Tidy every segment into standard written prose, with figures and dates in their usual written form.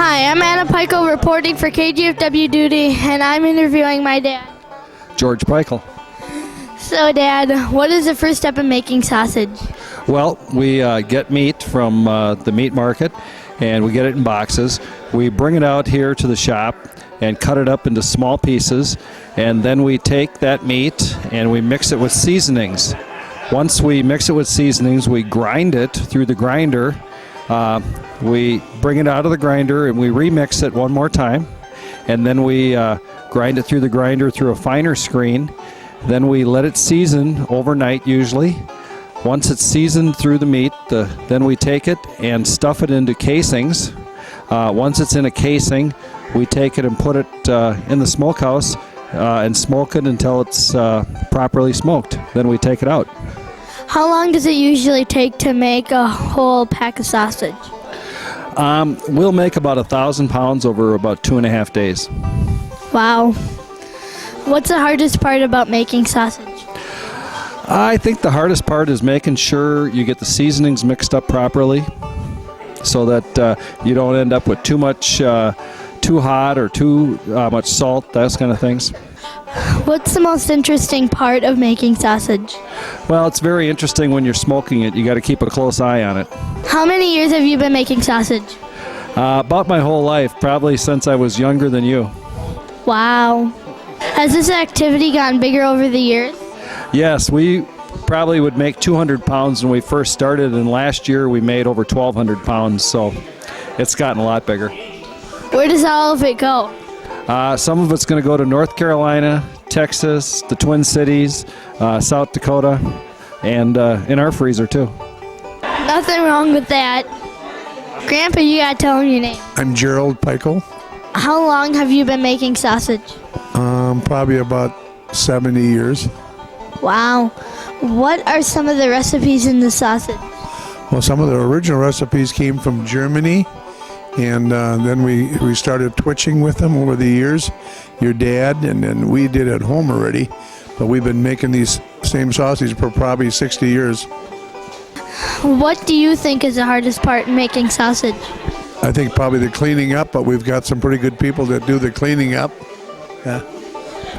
Hi, I'm Anna Peichel reporting for KGFW Duty, and I'm interviewing my dad. George Peichel. So, Dad, what is the first step in making sausage? Well, we get meat from the meat market, and we get it in boxes. We bring it out here to the shop and cut it up into small pieces, and then we take that meat and we mix it with seasonings. Once we mix it with seasonings, we grind it through the grinder. We bring it out of the grinder and we remix it one more time, and then we grind it through the grinder through a finer screen. Then we let it season overnight usually. Once it's seasoned through the meat, then we take it and stuff it into casings. Once it's in a casing, we take it and put it in the smokehouse and smoke it until it's properly smoked. Then we take it out. How long does it usually take to make a whole pack of sausage? We'll make about 1,000 pounds over about 2.5 days. Wow. What's the hardest part about making sausage? I think the hardest part is making sure you get the seasonings mixed up properly so that you don't end up with too much, too hot or too much salt, those kind of things. What's the most interesting part of making sausage? Well, it's very interesting when you're smoking it. You got to keep a close eye on it. How many years have you been making sausage? About my whole life, probably since I was younger than you. Wow. Has this activity gotten bigger over the years? Yes, we probably would make 200 pounds when we first started, and last year we made over 1,200 pounds, so it's gotten a lot bigger. Where does all of it go? Some of it's going to go to North Carolina, Texas, the Twin Cities, South Dakota, and in our freezer too. Nothing wrong with that. Grandpa, you gotta tell him your name. I'm Gerald Michael. How long have you been making sausage? Probably about 70 years. Wow. What are some of the recipes in the sausage? Well, some of the original recipes came from Germany, and then we started twitching with them over the years. Your dad, and then we did at home already, but we've been making these same sausages for probably 60 years. What do you think is the hardest part in making sausage? I think probably the cleaning up, but we've got some pretty good people that do the cleaning up. Yeah.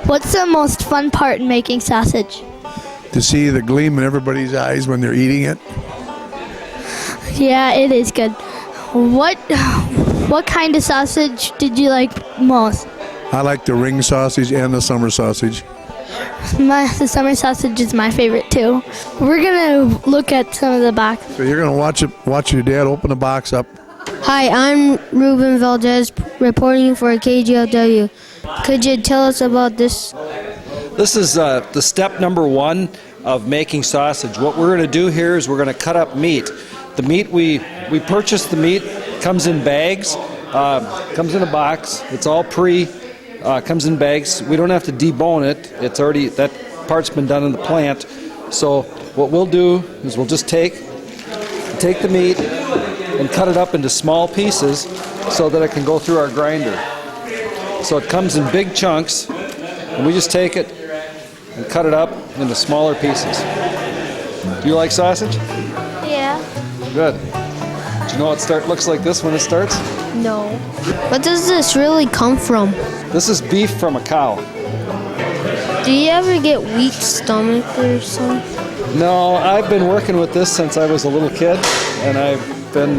What's the most fun part in making sausage? To see the gleam in everybody's eyes when they're eating it. Yeah, it is good. What kind of sausage did you like most? I like the ring sausage and the summer sausage. The summer sausage is my favorite too. We're gonna look at some of the boxes. So you're gonna watch your dad open the box up. Hi, I'm Ruben Valdez reporting for KGFW. Could you tell us about this? This is the step number one of making sausage. What we're going to do here is we're going to cut up meat. The meat, we purchase the meat, comes in bags, comes in a box. It's all comes in bags. We don't have to debone it. It's already, that part's been done in the plant. So what we'll do is we'll just take the meat and cut it up into small pieces so that it can go through our grinder. So it comes in big chunks, and we just take it and cut it up into smaller pieces. Do you like sausage? Yeah. Good. Do you know what looks like this when it starts? No. What does this really come from? This is beef from a cow. Do you ever get weak stomach or something? No, I've been working with this since I was a little kid, and I've been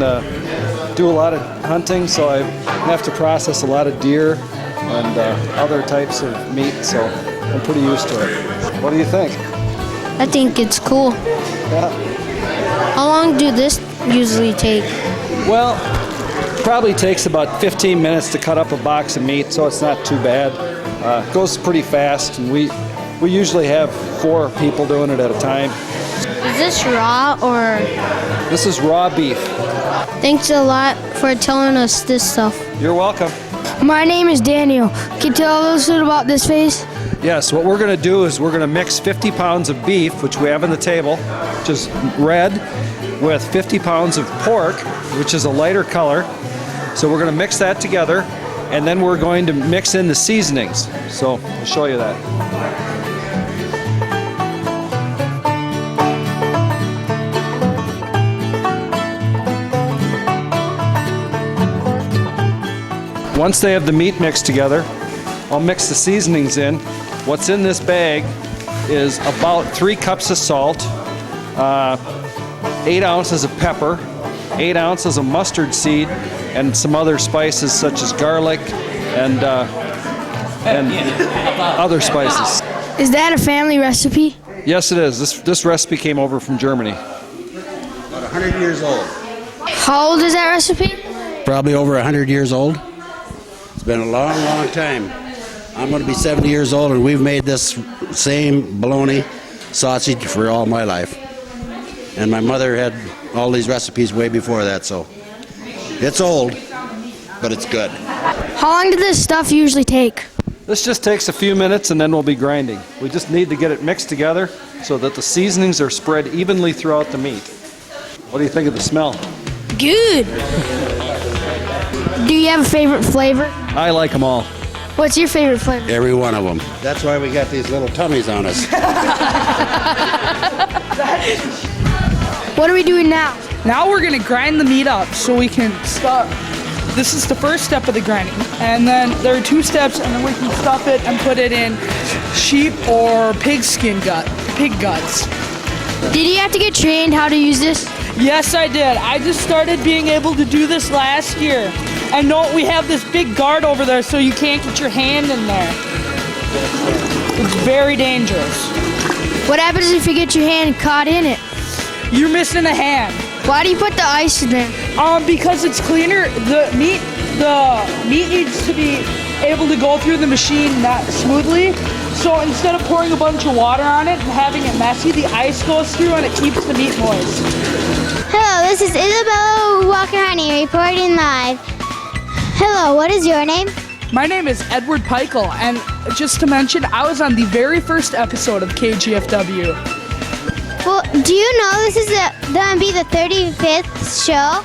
do a lot of hunting, so I have to process a lot of deer and other types of meat, so I'm pretty used to it. What do you think? I think it's cool. Yeah. How long do this usually take? Well, probably takes about 15 minutes to cut up a box of meat, so it's not too bad. It goes pretty fast, and we usually have 4 people doing it at a time. Is this raw or? This is raw beef. Thanks a lot for telling us this stuff. You're welcome. My name is Daniel. Can you tell us a little about this phase? Yes, what we're going to do is we're going to mix 50 pounds of beef, which we have on the table, which is red, with 50 pounds of pork, which is a lighter color. So we're going to mix that together, and then we're going to mix in the seasonings. So I'll show you that. Once they have the meat mixed together, I'll mix the seasonings in. What's in this bag is about 3 cups of salt, 8 ounces of pepper, 8 ounces of mustard seed, and some other spices such as garlic and other spices. Is that a family recipe? Yes, it is. This recipe came over from Germany. About 100 years old. How old is that recipe? Probably over 100 years old. It's been a long, long time. I'm going to be 70 years old, and we've made this same bologna sausage for all my life. And my mother had all these recipes way before that, so it's old, but it's good. How long does this stuff usually take? This just takes a few minutes and then we'll be grinding. We just need to get it mixed together so that the seasonings are spread evenly throughout the meat. What do you think of the smell? Good. Do you have a favorite flavor? I like them all. What's your favorite flavor? Every one of them. That's why we got these little tummies on us. What are we doing now? Now we're going to grind the meat up so we can stuff. This is the first step of the grinding. And then there are 2 steps, and then we can stuff it and put it in sheep or pig guts. Did you have to get trained how to use this? Yes, I did. I just started being able to do this last year. And note we have this big guard over there so you can't get your hand in there. It's very dangerous. What happens if you get your hand caught in it? You're missing a hand. Why do you put the ice in there? Because it's cleaner. The meat needs to be able to go through the machine not smoothly. So instead of pouring a bunch of water on it and having it messy, the ice goes through and it keeps the meat moist. Hello, this is Isabella Walker-Honey reporting live. Hello, what is your name? My name is Edward Peichel, and just to mention, I was on the very first episode of KGFW. Well, do you know this is going to be the 35th show?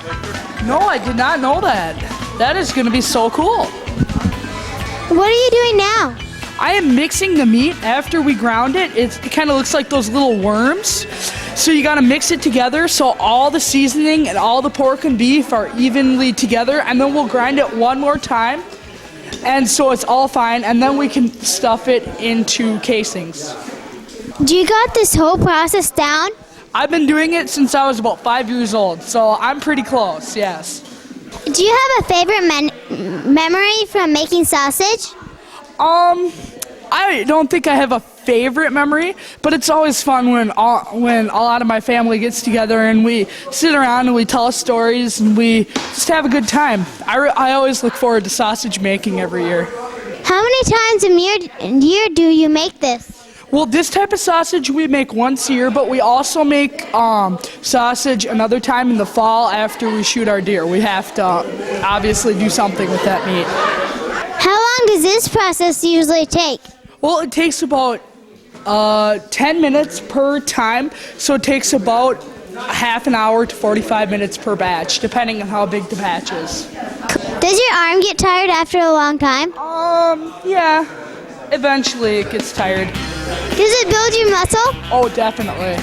No, I did not know that. That is going to be so cool. What are you doing now? I am mixing the meat after we ground it. It kind of looks like those little worms. So you got to mix it together so all the seasoning and all the pork and beef are evenly together, and then we'll grind it one more time. And so it's all fine, and then we can stuff it into casings. Do you got this whole process down? I've been doing it since I was about 5 years old, so I'm pretty close, yes. Do you have a favorite memory from making sausage? I don't think I have a favorite memory, but it's always fun when a lot of my family gets together and we sit around and we tell stories and we just have a good time. I always look forward to sausage making every year. How many times a year do you make this? Well, this type of sausage we make once a year, but we also make sausage another time in the fall after we shoot our deer. We have to obviously do something with that meat. How long does this process usually take? Well, it takes about 10 minutes per time, so it takes about half an hour to 45 minutes per batch, depending on how big the batch is. Does your arm get tired after a long time? Yeah. Eventually it gets tired. Does it build your muscle? Oh, definitely.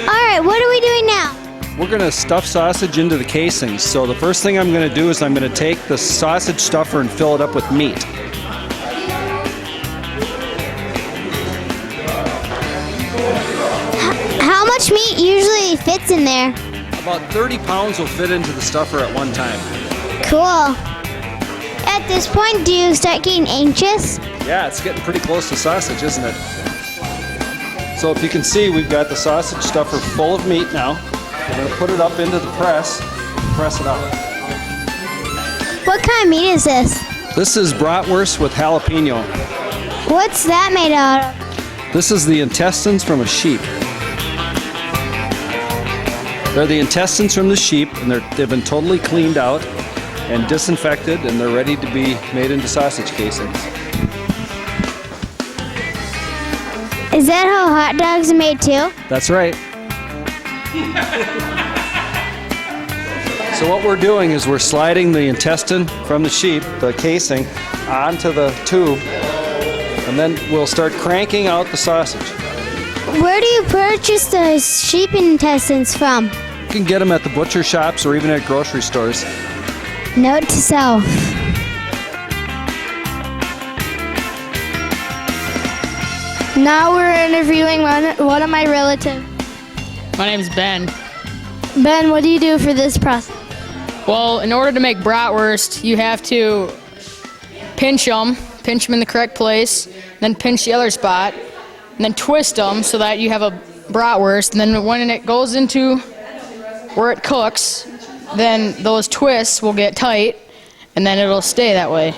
All right, what are we doing now? We're going to stuff sausage into the casings. So the first thing I'm going to do is I'm going to take the sausage stuffer and fill it up with meat. How much meat usually fits in there? About 30 pounds will fit into the stuffer at one time. Cool. At this point, do you start getting anxious? Yeah, it's getting pretty close to sausage, isn't it? So if you can see, we've got the sausage stuffer full of meat now. We're going to put it up into the press it up. What kind of meat is this? This is bratwurst with jalapeno. What's that made out of? This is the intestines from a sheep. They're the intestines from the sheep, and they've been totally cleaned out and disinfected, and they're ready to be made into sausage casings. Is that how hot dogs are made too? That's right. So what we're doing is we're sliding the intestine from the sheep, the casing, onto the tube, and then we'll start cranking out the sausage. Where do you purchase the sheep intestines from? You can get them at the butcher shops or even at grocery stores. Note to self. Now we're interviewing one of my relatives. My name's Ben. Ben, what do you do for this process? Well, in order to make bratwurst, you have to pinch them in the correct place, then pinch the other spot, and then twist them so that you have a bratwurst. And then when it goes into where it cooks, then those twists will get tight, and then it'll stay that way.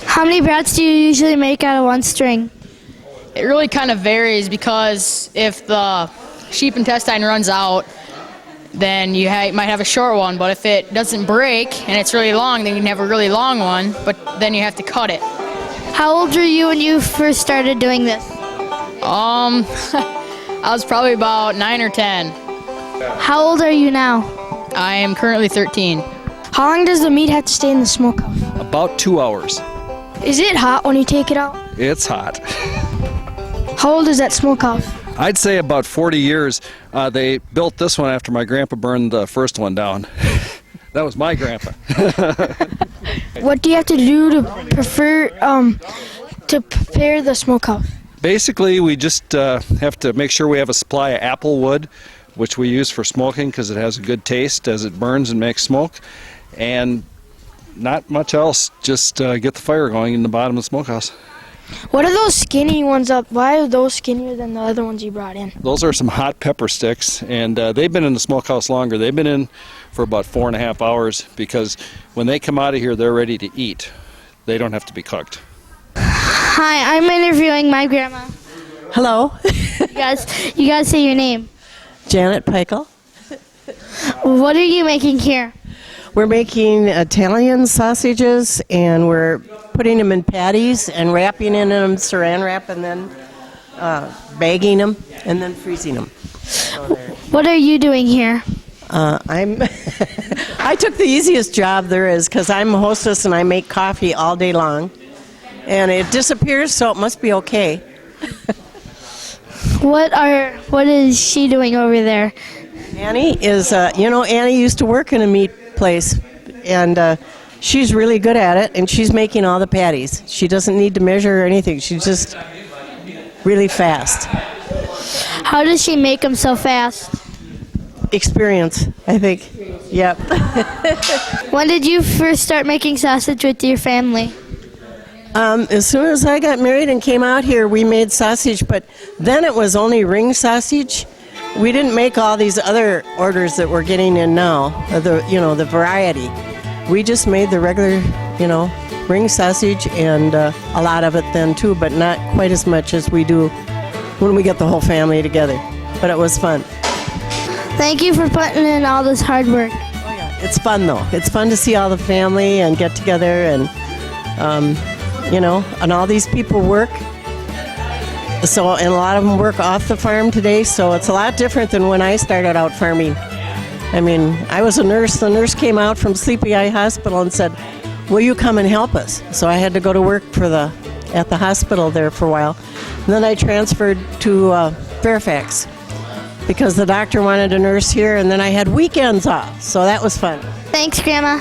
How many brats do you usually make out of one string? It really kind of varies because if the sheep intestine runs out, then you might have a short one, but if it doesn't break and it's really long, then you can have a really long one, but then you have to cut it. How old were you when you first started doing this? I was probably about 9 or 10. How old are you now? I am currently 13. How long does the meat have to stay in the smokehouse? About 2 hours. Is it hot when you take it out? It's hot. How old is that smokehouse? I'd say about 40 years. They built this one after my grandpa burned the first one down. That was my grandpa. What do you have to do to prepare the smokehouse? Basically, we just have to make sure we have a supply of apple wood, which we use for smoking because it has a good taste as it burns and makes smoke. And not much else, just get the fire going in the bottom of the smokehouse. What are those skinny ones up? Why are those skinnier than the other ones you brought in? Those are some hot pepper sticks, and they've been in the smokehouse longer. They've been in for about 4.5 hours because when they come out of here, they're ready to eat. They don't have to be cooked. Hi, I'm interviewing my grandma. Hello, You guys say your name. Janet Peichel. What are you making here? We're making Italian sausages, and we're putting them in patties and wrapping in them saran wrap, and then bagging them and then freezing them. What are you doing here? I took the easiest job there is because I'm a hostess and I make coffee all day long, and it disappears, so it must be okay. What is she doing over there? Annie is, Annie used to work in a meat place, and she's really good at it, and she's making all the patties. She doesn't need to measure or anything. She's just really fast. How does she make them so fast? Experience, I think. Yep. When did you first start making sausage with your family? As soon as I got married and came out here, we made sausage, but then it was only ring sausage. We didn't make all these other orders that we're getting in now, the variety. We just made the regular, ring sausage, and a lot of it then too, but not quite as much as we do when we get the whole family together. But it was fun. Thank you for putting in all this hard work. Oh yeah, it's fun though. It's fun to see all the family and get together, and and all these people work. So, and a lot of them work off the farm today, so it's a lot different than when I started out farming. I mean, I was a nurse. The nurse came out from Sleepy Eye Hospital and said, "Will you come and help us?" So I had to go to work at the hospital there for a while. And then I transferred to Fairfax because the doctor wanted a nurse here, and then I had weekends off, so that was fun. Thanks, Grandma.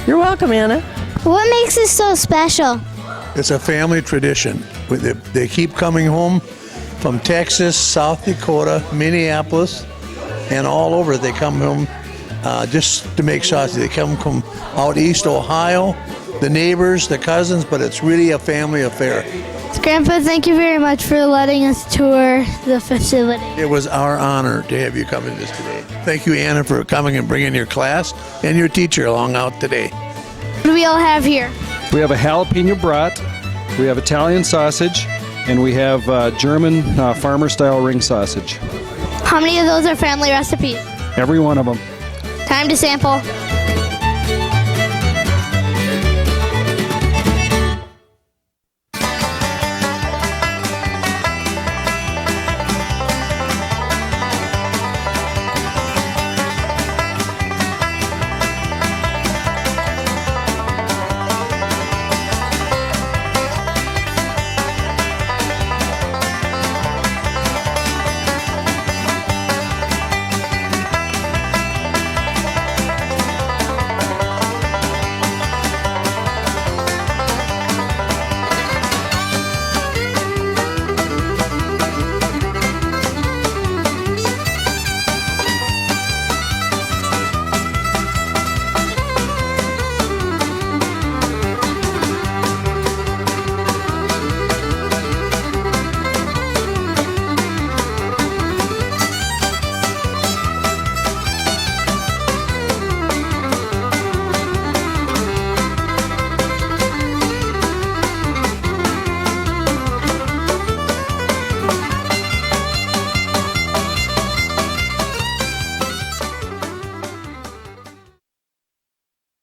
You're welcome, Anna. What makes this so special? It's a family tradition. They keep coming home from Texas, South Dakota, Minneapolis, and all over. They come home just to make sausage. They come from out east Ohio, the neighbors, the cousins, but it's really a family affair. Grandpa, thank you very much for letting us tour the facility. It was our honor to have you come in this today. Thank you, Anna, for coming and bringing your class and your teacher along out today. What do we all have here? We have a jalapeno brat, we have Italian sausage, and we have German farmer-style ring sausage. How many of those are family recipes? Every one of them. Time to sample.